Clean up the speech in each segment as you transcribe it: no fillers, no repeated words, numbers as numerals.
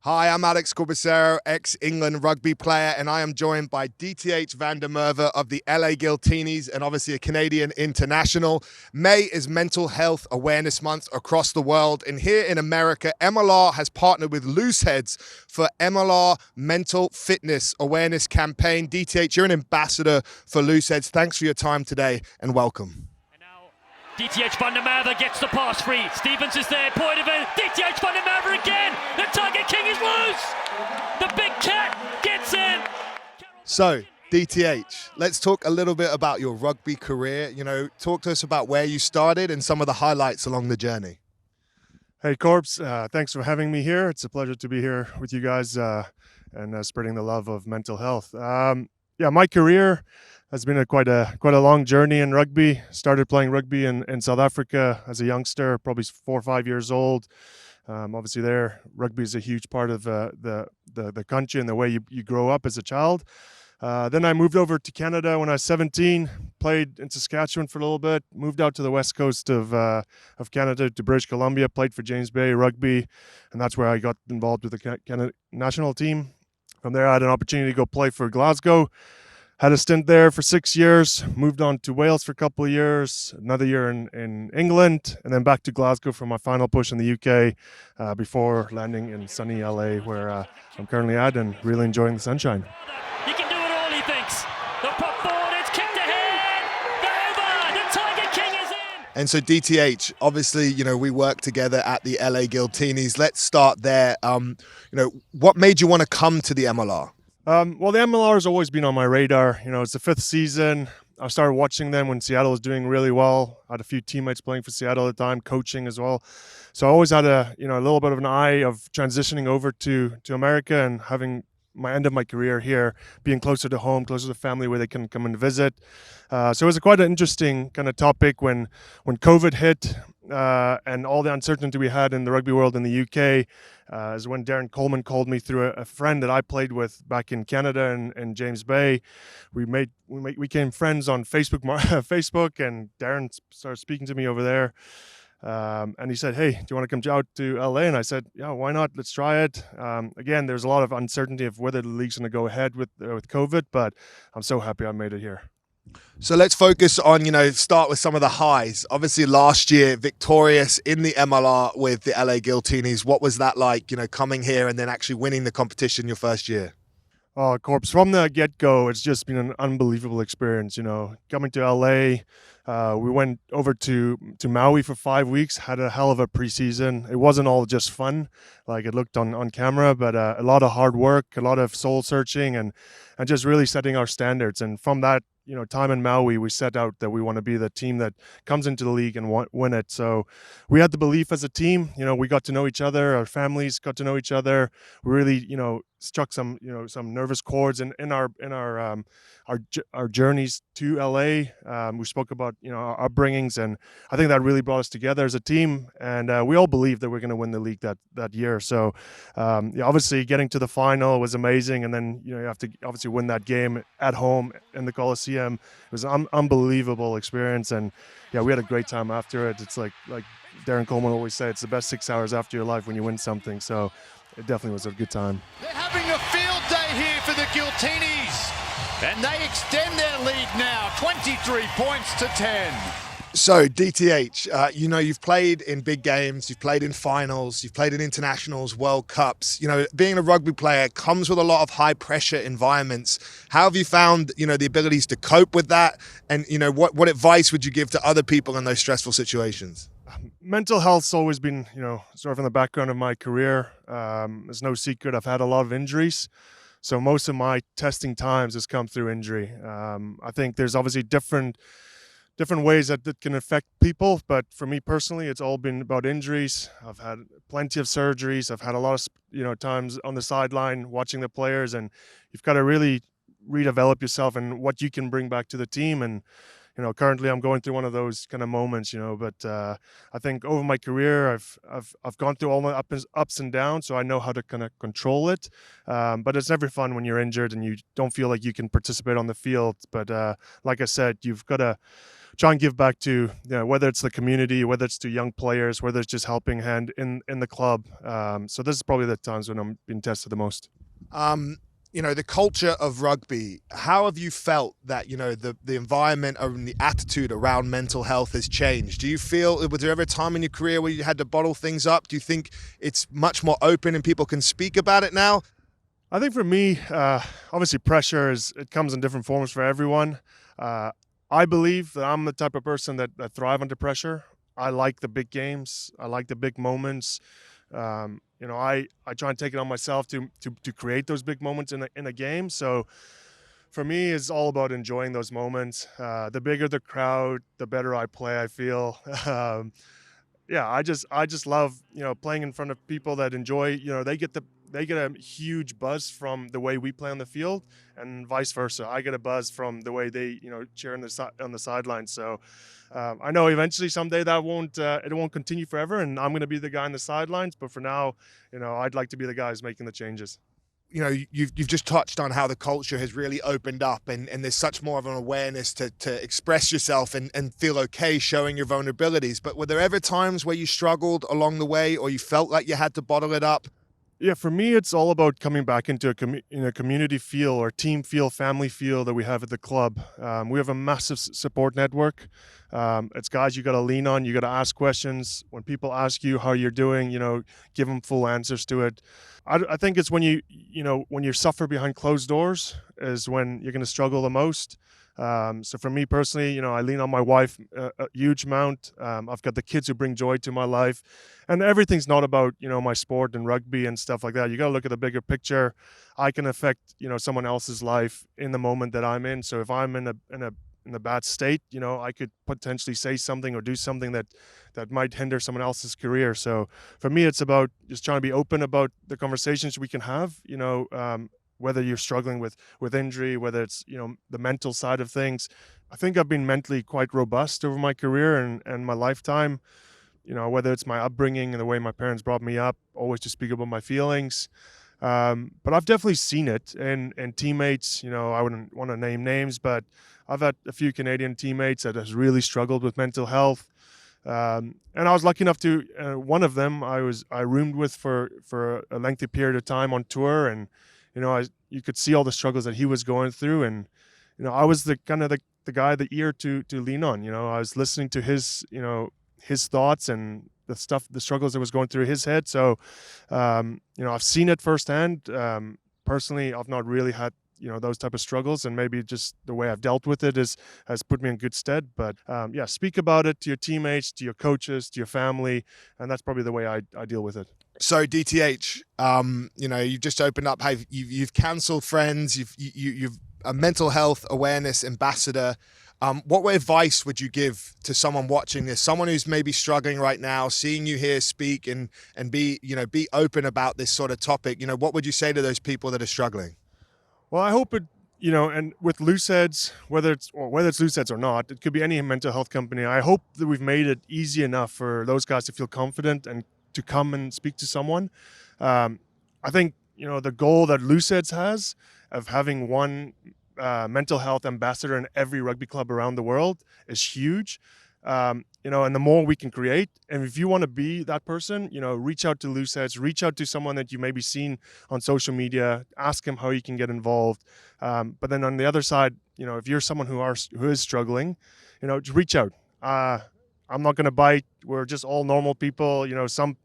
Hi, I'm Alex Corbisiero, ex-England rugby player, and I am joined by DTH van der Merwe of the LA Guiltinis and obviously a Canadian international. May is Mental Health Awareness Month across the world, and here in America, MLR has partnered with Looseheads for MLR Mental Fitness Awareness Campaign. DTH, you're an ambassador for Looseheads. Thanks for your time today and welcome. DTH van der Merwe gets the pass free. Stevens is there, point of it. DTH van der Merwe again. The Tiger King is loose. The big cat gets in. So, DTH, let's talk a little bit about your rugby career. Talk to us about where you started and some of the highlights along the journey. Hey, Corbs. Thanks for having me here. It's a pleasure to be here with you guys and spreading the love of mental health. My career has been quite a long journey in rugby. Started playing rugby in South Africa as a youngster, probably 4 or 5 years old. Obviously, rugby is a huge part of the country and the way you grow up as a child. Then I moved over to Canada when I was 17. Played in Saskatchewan for a little bit. Moved out to the west coast of Canada to British Columbia. Played for James Bay Rugby, and that's where I got involved with the Canada national team. From there, I had an opportunity to go play for Glasgow. Had a stint there for 6 years, moved on to Wales for a couple of years, another year in England, and then back to Glasgow for my final push in the UK before landing in sunny LA, where I'm currently at and really enjoying the sunshine. You can do it all, he thinks. The pop forward, it's kicked ahead. They're over. The Tiger King is in. And so DTH, obviously, we work together at the LA Guiltinis. Let's start there. What made you want to come to the MLR? Well, the MLR has always been on my radar. It's the 5th season. I started watching them when Seattle was doing really well. I had a few teammates playing for Seattle at the time, coaching as well. So I always had a little bit of an eye of transitioning over to America and having my end of my career here, being closer to home, closer to family where they can come and visit. So it was quite an interesting kind of topic when COVID hit and all the uncertainty we had in the rugby world in the UK. Is when Darren Coleman called me through a friend that I played with back in Canada and James Bay. We became friends on Facebook, and Darren started speaking to me over there. And he said, "Hey, do you want to come out to LA?" And I said, "Yeah, why not? Let's try it." Again, there's a lot of uncertainty of whether the league's going to go ahead with COVID, but I'm so happy I made it here. So let's focus on, start with some of the highs. Obviously, last year, victorious in the MLR with the LA Guiltinis. What was that like, coming here and then actually winning the competition your first year? Oh, Corpse, from the get-go, it's just been an unbelievable experience. Coming to LA, we went over to Maui for 5 weeks, had a hell of a preseason. It wasn't all just fun, like it looked on camera, but a lot of hard work, a lot of soul searching, and just really setting our standards. And from that, time in Maui, we set out that we want to be the team that comes into the league and win it. So we had the belief as a team. We got to know each other. Our families got to know each other. We really, struck some nervous chords in our journeys to LA. We spoke about our upbringings, and I think that really brought us together as a team. And we all believed that we're going to win the league that year. So obviously getting to the final was amazing, and then you have to obviously win that game at home in the Coliseum. It was an unbelievable experience, and we had a great time after it. It's like Darren Coleman always said, it's the best 6 hours after your life when you win something. So it definitely was a good time. They're having a field day here for the Guiltinis, and they extend their lead now, 23 points to 10. So DTH, you've played in big games, you've played in finals, you've played in internationals, World Cups. Being a rugby player comes with a lot of high pressure environments. How have you found, the abilities to cope with that? And, what advice would you give to other people in those stressful situations? Mental health's always been, sort of in the background of my career. It's no secret I've had a lot of injuries. So most of my testing times has come through injury. I think there's obviously different ways that can affect people, but for me personally, it's all been about injuries. I've had plenty of surgeries. I've had a lot of times on the sideline watching the players, and you've got to really redevelop yourself and what you can bring back to the team. And currently I'm going through one of those kind of moments, but I think over my career, I've gone through all my ups and downs, so I know how to kind of control it. But it's never fun when you're injured and you don't feel like you can participate on the field. But like I said, you've got to try and give back to, whether it's the community, whether it's to young players, whether it's just helping hand in the club. So this is probably the times when I'm being tested the most. The culture of rugby, how have you felt that, the environment and the attitude around mental health has changed? Do you feel, was there ever a time in your career where you had to bottle things up? Do you think it's much more open and people can speak about it now? I think for me, obviously pressure it comes in different forms for everyone. I believe that I'm the type of person that thrive under pressure. I like the big games. I like the big moments. I try and take it on myself to create those big moments in a game. So for me, it's all about enjoying those moments. The bigger the crowd, the better I play, I feel. I just love, playing in front of people that enjoy, they get a huge buzz from the way we play on the field, and vice versa. I get a buzz from the way they, cheer on the sidelines. So I know eventually someday that it won't continue forever, and I'm going to be the guy on the sidelines. But for now, I'd like to be the guy who's making the changes. You've just touched on how the culture has really opened up, and there's such more of an awareness to express yourself and feel okay showing your vulnerabilities. But were there ever times where you struggled along the way, or you felt like you had to bottle it up? Yeah, for me, it's all about coming back into a community feel or team feel, family feel that we have at the club. We have a massive support network. It's guys you got to lean on. You got to ask questions. When people ask you how you're doing, give them full answers to it. I think it's when when you suffer behind closed doors is when you're going to struggle the most. So for me personally, I lean on my wife a huge amount. I've got the kids who bring joy to my life, and everything's not about, my sport and rugby and stuff like that. You got to look at the bigger picture. I can affect, someone else's life in the moment that I'm in. So if I'm in a bad state, I could potentially say something or do something that might hinder someone else's career. So for me, it's about just trying to be open about the conversations we can have, whether you're struggling with injury, whether it's, the mental side of things. I think I've been mentally quite robust over my career and my lifetime, whether it's my upbringing and the way my parents brought me up, always to speak about my feelings. But I've definitely seen it in teammates. I wouldn't want to name names, but I've had a few Canadian teammates that has really struggled with mental health. And I was lucky enough to, one of them I roomed with for a lengthy period of time on tour, and you could see all the struggles that he was going through, and I was the kind of the guy, the ear to lean on. I was listening to his thoughts and the struggles that was going through his head. So I've seen it firsthand. Personally, I've not really had those type of struggles, and maybe just the way I've dealt with it has put me in good stead. But speak about it to your teammates, to your coaches, to your family, and that's probably the way I deal with it. So DTH, you've just opened up. You've cancelled friends. You've a mental health awareness ambassador. What advice would you give to someone watching this, someone who's maybe struggling right now, seeing you here speak and be open about this sort of topic? What would you say to those people that are struggling? Well, I hope it, and with Looseheads, whether it's Looseheads or not, it could be any mental health company. I hope that we've made it easy enough for those guys to feel confident and to come and speak to someone. I think, the goal that Looseheads has of having one mental health ambassador in every rugby club around the world is huge. And the more we can create, and if you want to be that person, reach out to Looseheads, reach out to someone that you maybe seen on social media, ask him how you can get involved. But then on the other side, if you're someone who is struggling, just reach out. I'm not going to bite. We're just all normal people. Some,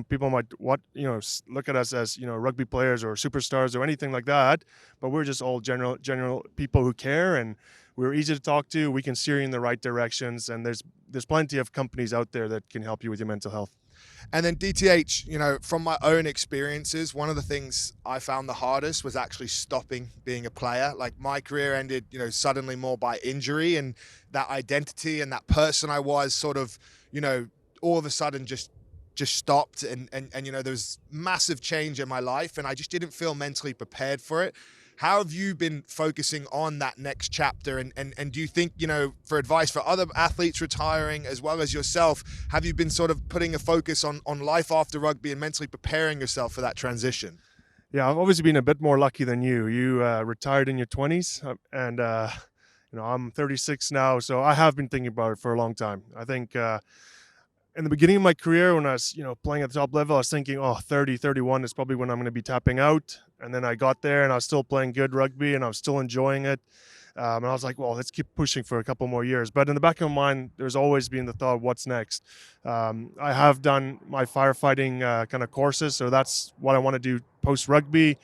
people might look at us as, rugby players or superstars or anything like that. But we're just all general people who care, and we're easy to talk to. We can steer you in the right directions, and there's plenty of companies out there that can help you with your mental health. And then DTH, from my own experiences, one of the things I found the hardest was actually stopping being a player. Like, my career ended, suddenly more by injury, and that identity and that person I was sort of, all of a sudden just stopped. And there was massive change in my life, and I just didn't feel mentally prepared for it. How have you been focusing on that next chapter? And do you think, for advice for other athletes retiring as well as yourself, have you been sort of putting a focus on life after rugby and mentally preparing yourself for that transition? Yeah, I've obviously been a bit more lucky than you. You retired in your 20s, and I'm 36 now, so I have been thinking about it for a long time. I think in the beginning of my career, when I was, playing at the top level, I was thinking, 30, 31 is probably when I'm going to be tapping out. And then I got there and I was still playing good rugby and I was still enjoying it. And I was like, well, let's keep pushing for a couple more years. But in the back of my mind, there's always been the thought, what's next? I have done my firefighting kind of courses, so that's what I want to do post-rugby.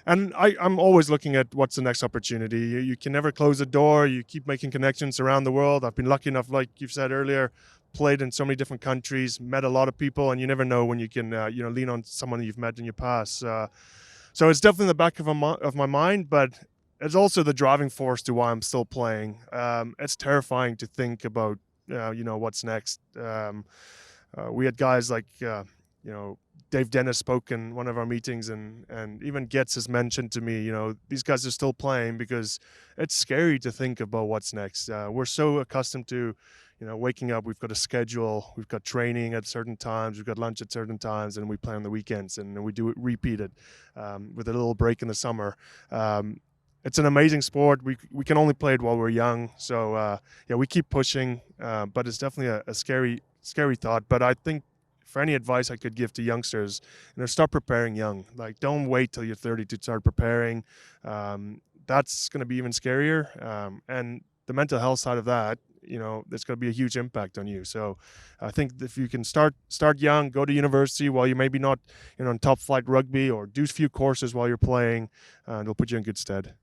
And I'm always looking at what's the next opportunity. You can never close a door. You keep making connections around the world. I've been lucky enough, like you've said earlier, played in so many different countries, met a lot of people, and you never know when you can, lean on someone you've met in your past. So it's definitely in the back of my mind, but it's also the driving force to why I'm still playing. It's terrifying to think about, what's next. We had guys like, Dave Dennis spoke in one of our meetings, and even Getz has mentioned to me, these guys are still playing because it's scary to think about what's next. We're so accustomed to, waking up, we've got a schedule, we've got training at certain times, we've got lunch at certain times, and we play on the weekends, and we do it repeated with a little break in the summer. It's an amazing sport. We can only play it while we're young. So, we keep pushing, but it's definitely a scary thought. But I think for any advice I could give to youngsters, start preparing young. Like, don't wait till you're 30 to start preparing. That's going to be even scarier. And the mental health side of that, there's going to be a huge impact on you. So I think if you can start young, go to university while you're maybe not, in top flight rugby, or do a few courses while you're playing, it'll put you in good stead.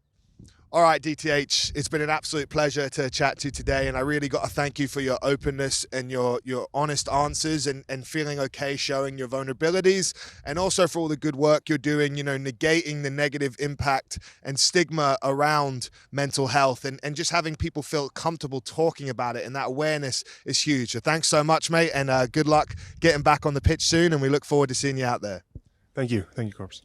All right, DTH, it's been an absolute pleasure to chat to you today, and I really got to thank you for your openness and your honest answers and feeling okay showing your vulnerabilities, and also for all the good work you're doing, negating the negative impact and stigma around mental health and just having people feel comfortable talking about it, and that awareness is huge. So thanks so much, mate, and good luck getting back on the pitch soon, and we look forward to seeing you out there. Thank you, Corbs.